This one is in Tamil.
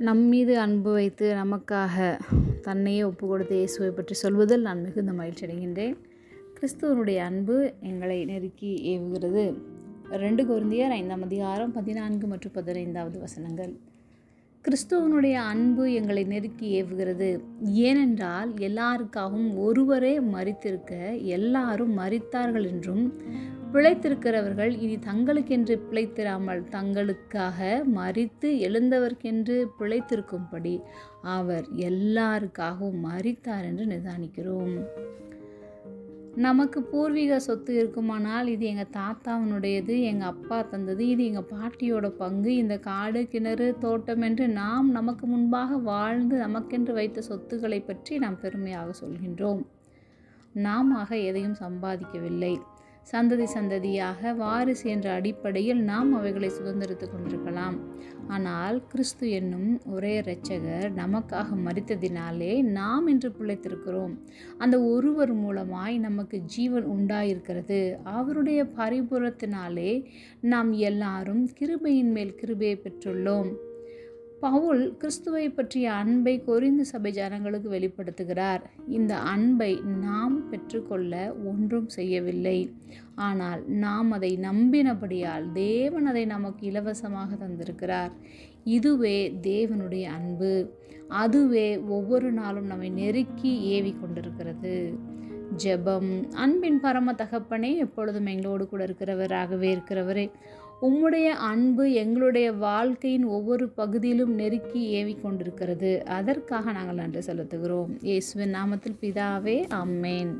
நம் மீது அன்பு வைத்து நமக்காக தன்னையே ஒப்பு கொடுத்த இயேசுவை பற்றி சொல்வதில் நான் மிகுந்த மகிழ்ச்சி அடைகின்றேன். கிறிஸ்துவனுடைய அன்பு எங்களை நெருக்கி ஏவுகிறது. 2 கொரிந்தியர் 5ஆம் அதிகாரம் 14 மற்றும் 15வது வசனங்கள். கிறிஸ்துவனுடைய அன்பு எங்களை நெருக்கி ஏவுகிறது. ஏனென்றால் எல்லாருக்காகவும் ஒருவரே மரித்திருக்க எல்லாரும் மரித்தார்கள் என்றும், பிழைத்திருக்கிறவர்கள் இனி தங்களுக்கென்று பிழைத்திராமல் தங்களுக்காக மரித்து எழுந்தவர்க்கென்று பிழைத்திருக்கும்படி அவர் எல்லாருக்காகவும் மரித்தார் என்று நிதானிக்கிறோம். நமக்கு பூர்வீக சொத்து இருக்குமானால் இது எங்கள் தாத்தாவினுடையது, எங்கள் அப்பா தந்தது, இது எங்கள் பாட்டியோட பங்கு, இந்த காடு கிணறு தோட்டம் என்று நாம் நமக்கு முன்பாக வாழ்ந்து நமக்கென்று வைத்த சொத்துக்களை பற்றி நாம் பெருமையாக சொல்கின்றோம். நாம எதையும் சம்பாதிக்கவில்லை. சந்ததியாக வாரிசு என்ற அடிப்படையில் நாம் அவைகளை சுதந்திரித்து கொண்டிருக்கலாம். ஆனால் கிறிஸ்து என்னும் ஒரே இரட்சகர் நமக்காக மரித்ததினாலே நாம் இன்று பிழைத்திருக்கிறோம். அந்த ஒருவர் மூலமாய் நமக்கு ஜீவன் உண்டாயிருக்கிறது. அவருடைய பரிபூரணத்தினாலே நாம் எல்லாரும் கிருபையின் மேல் கிருபையை பெற்றுள்ளோம். பவுல் கிறிஸ்துவை பற்றிய அன்பை கொரிந்து சபை ஜனங்களுக்கு வெளிப்படுத்துகிறார். இந்த அன்பை நாம் பெற்றுக்கொள்ள ஒன்றும் செய்யவில்லை. ஆனால் நாம் அதை நம்பினபடியால் தேவன் அதை நமக்கு இலவசமாக தந்திருக்கிறார். இதுவே தேவனுடைய அன்பு. அதுவே ஒவ்வொரு நாளும் நம்மை நெருக்கி ஏவி கொண்டிருக்கிறது. ஜெபம். அன்பின் பரம தகப்பனே, எப்பொழுதும் எங்களோடு கூட இருக்கிறவரே, உம்முடைய அன்பு எங்களுடைய வாழ்க்கையின் ஒவ்வொரு பகுதியிலும் நெருக்கி ஏவி கொண்டிருக்கிறது. அதற்காக நாங்கள் நன்றி செலுத்துகிறோம். இயேசுவின் நாமத்தில் பிதாவே, ஆமென்.